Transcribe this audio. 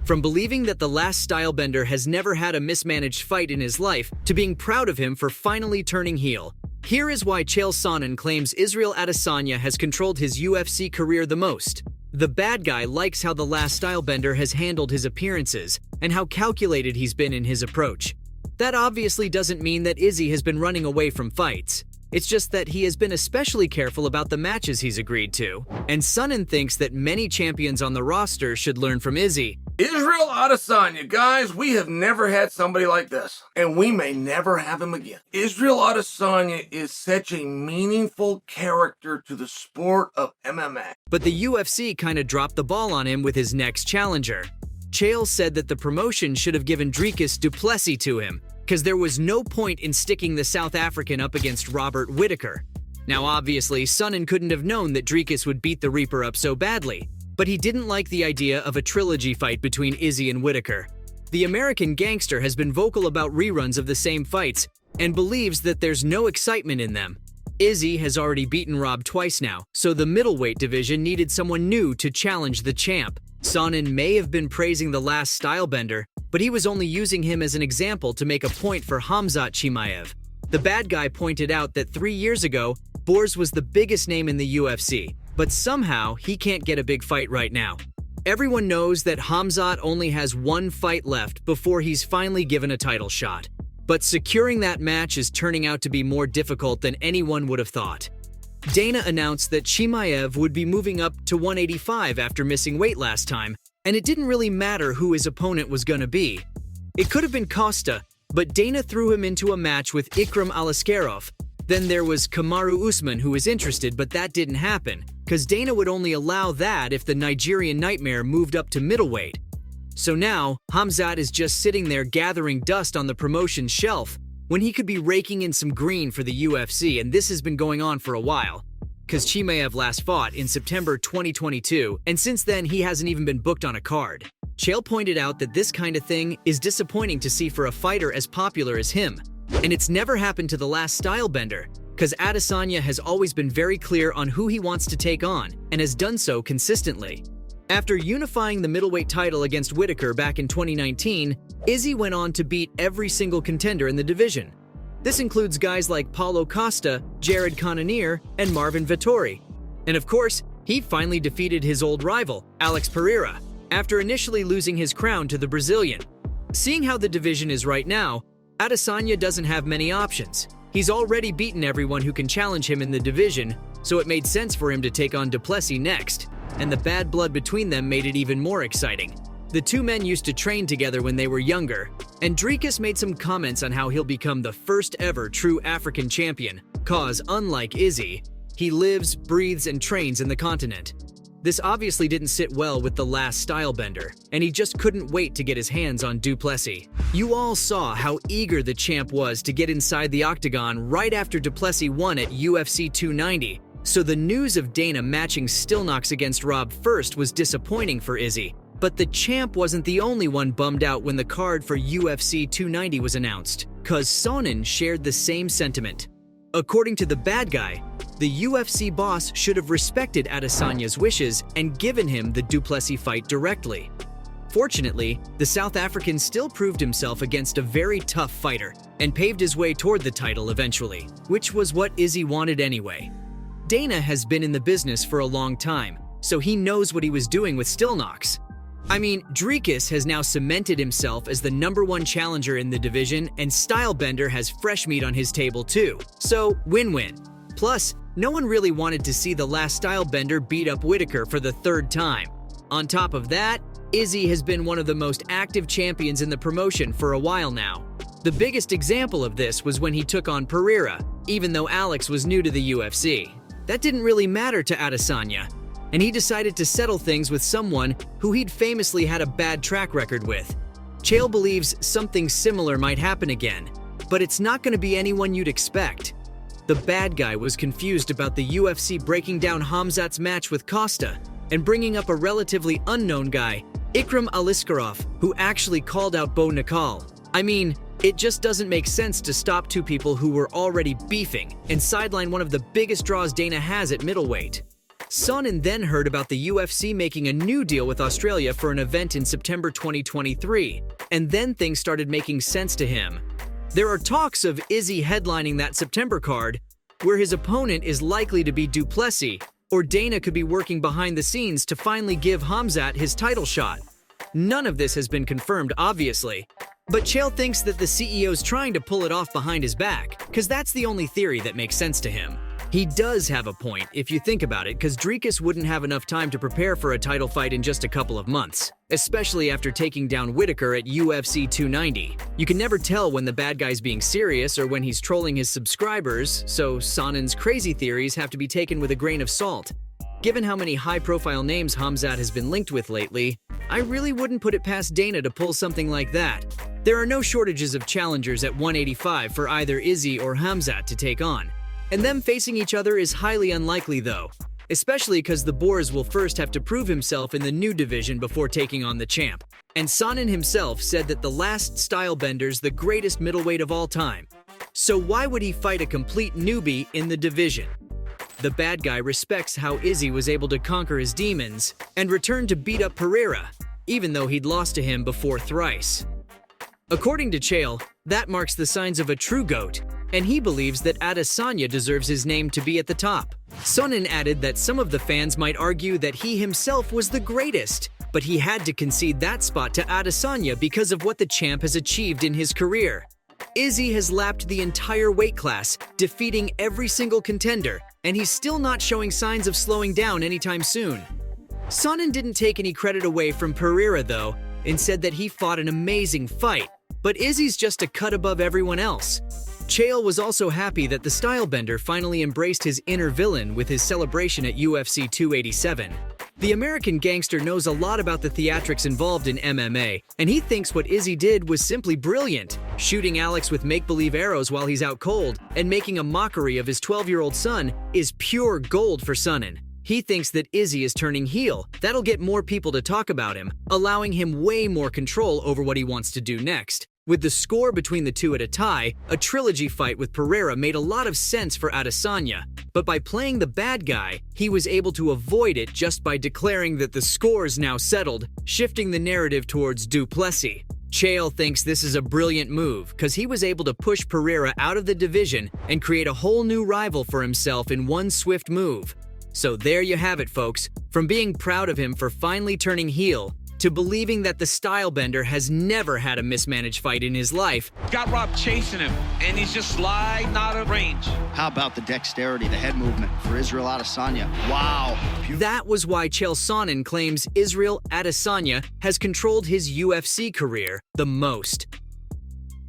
From believing that the last stylebender has never had a mismanaged fight in his life, to being proud of him for finally turning heel. Here is why Chael Sonnen claims Israel Adesanya has controlled his UFC career the most. The bad guy likes how the last stylebender has handled his appearances, and how calculated he's been in his approach. That obviously doesn't mean that Izzy has been running away from fights. It's just that he has been especially careful about the matches he's agreed to. And Sonnen thinks that many champions on the roster should learn from Izzy. Israel Adesanya, guys, we have never had somebody like this, and we may never have him again. Israel Adesanya is such a meaningful character to the sport of MMA. But the UFC kinda dropped the ball on him with his next challenger. Chael said that the promotion should have given Dricus du Plessis to him, because there was no point in sticking the South African up against Robert Whittaker. Now obviously, Sonnen couldn't have known that Dricus would beat the Reaper up so badly, but he didn't like the idea of a trilogy fight between Izzy and Whittaker. The American gangster has been vocal about reruns of the same fights, and believes that there's no excitement in them. Izzy has already beaten Rob twice now, so the middleweight division needed someone new to challenge the champ. Sonnen may have been praising the last stylebender, but he was only using him as an example to make a point for Khamzat Chimaev. The bad guy pointed out that 3 years ago, Boers was the biggest name in the UFC, but somehow he can't get a big fight right now. Everyone knows that Khamzat only has one fight left before he's finally given a title shot. But securing that match is turning out to be more difficult than anyone would have thought. Dana announced that Chimaev would be moving up to 185 after missing weight last time, and it didn't really matter who his opponent was gonna be. It could have been Costa, but Dana threw him into a match with Ikram Aliskerov. Then there was Kamaru Usman who was interested, but that didn't happen, because Dana would only allow that if the Nigerian Nightmare moved up to middleweight. So now, Khamzat is just sitting there gathering dust on the promotion's shelf, when he could be raking in some green for the UFC, and this has been going on for a while. Because Chimaev last fought in September 2022, and since then he hasn't even been booked on a card. Chael pointed out that this kind of thing is disappointing to see for a fighter as popular as him. And it's never happened to the last stylebender, because Adesanya has always been very clear on who he wants to take on, and has done so consistently. After unifying the middleweight title against Whittaker back in 2019, Izzy went on to beat every single contender in the division. This includes guys like Paulo Costa, Jared Cannonier, and Marvin Vettori. And of course, he finally defeated his old rival, Alex Pereira, after initially losing his crown to the Brazilian. Seeing how the division is right now, Adesanya doesn't have many options. He's already beaten everyone who can challenge him in the division, so it made sense for him to take on du Plessis next. And the bad blood between them made it even more exciting. The two men used to train together when they were younger, and Dricus made some comments on how he'll become the first ever true African champion, cause unlike Izzy, he lives, breathes, and trains in the continent. This obviously didn't sit well with the last stylebender, and he just couldn't wait to get his hands on du Plessis. You all saw how eager the champ was to get inside the octagon right after du Plessis won at UFC 290, so the news of Dana matching Stillknox against Rob first was disappointing for Izzy. But the champ wasn't the only one bummed out when the card for UFC 290 was announced, cause Sonnen shared the same sentiment. According to the bad guy, the UFC boss should have respected Adesanya's wishes and given him the du Plessis fight directly. Fortunately, the South African still proved himself against a very tough fighter and paved his way toward the title eventually, which was what Izzy wanted anyway. Dana has been in the business for a long time, so he knows what he was doing with Stillknox. I mean, Dricus has now cemented himself as the #1 challenger in the division, and Stylebender has fresh meat on his table too. So, win-win. Plus, no one really wanted to see the last Stylebender beat up Whittaker for the 3rd time. On top of that, Izzy has been one of the most active champions in the promotion for a while now. The biggest example of this was when he took on Pereira, even though Alex was new to the UFC. That didn't really matter to Adesanya, and he decided to settle things with someone who he'd famously had a bad track record with. Chael believes something similar might happen again, but it's not going to be anyone you'd expect. The bad guy was confused about the UFC breaking down Khamzat's match with Costa and bringing up a relatively unknown guy, Ikram Aliskerov, who actually called out Bo Nickal. I mean, it just doesn't make sense to stop two people who were already beefing and sideline one of the biggest draws Dana has at middleweight. Sonnen then heard about the UFC making a new deal with Australia for an event in September 2023, and then things started making sense to him. There are talks of Izzy headlining that September card, where his opponent is likely to be Du Plessis, or Dana could be working behind the scenes to finally give Khamzat his title shot. None of this has been confirmed, obviously, but Chael thinks that the CEO's trying to pull it off behind his back, because that's the only theory that makes sense to him. He does have a point if you think about it, because Dricus wouldn't have enough time to prepare for a title fight in just a couple of months, especially after taking down Whitaker at UFC 290. You can never tell when the bad guy's being serious or when he's trolling his subscribers, so Sonnen's crazy theories have to be taken with a grain of salt. Given how many high-profile names Khamzat has been linked with lately, I really wouldn't put it past Dana to pull something like that. There are no shortages of challengers at 185 for either Izzy or Khamzat to take on. And them facing each other is highly unlikely though, especially because the Boers will first have to prove himself in the new division before taking on the champ. And Sonnen himself said that the last stylebender's the greatest middleweight of all time. So why would he fight a complete newbie in the division? The bad guy respects how Izzy was able to conquer his demons and return to beat up Pereira, even though he'd lost to him before thrice. According to Chael, that marks the signs of a true GOAT, and he believes that Adesanya deserves his name to be at the top. Sonnen added that some of the fans might argue that he himself was the greatest, but he had to concede that spot to Adesanya because of what the champ has achieved in his career. Izzy has lapped the entire weight class, defeating every single contender, and he's still not showing signs of slowing down anytime soon. Sonnen didn't take any credit away from Pereira though, and said that he fought an amazing fight, but Izzy's just a cut above everyone else. Chael was also happy that the stylebender finally embraced his inner villain with his celebration at UFC 287. The American gangster knows a lot about the theatrics involved in MMA, and he thinks what Izzy did was simply brilliant. Shooting Alex with make-believe arrows while he's out cold and making a mockery of his 12-year-old son is pure gold for Sonnen. He thinks that Izzy is turning heel. That'll get more people to talk about him, allowing him way more control over what he wants to do next. With the score between the two at a tie, a trilogy fight with Pereira made a lot of sense for Adesanya, but by playing the bad guy, he was able to avoid it just by declaring that the score's now settled, shifting the narrative towards Du Plessis. Chael thinks this is a brilliant move because he was able to push Pereira out of the division and create a whole new rival for himself in one swift move. So there you have it, folks. From being proud of him for finally turning heel, to believing that the stylebender has never had a mismanaged fight in his life. Got Rob chasing him, and he's just sliding out of range. How about the dexterity, the head movement for Israel Adesanya? Wow. That was why Chael Sonnen claims Israel Adesanya has controlled his UFC career the most.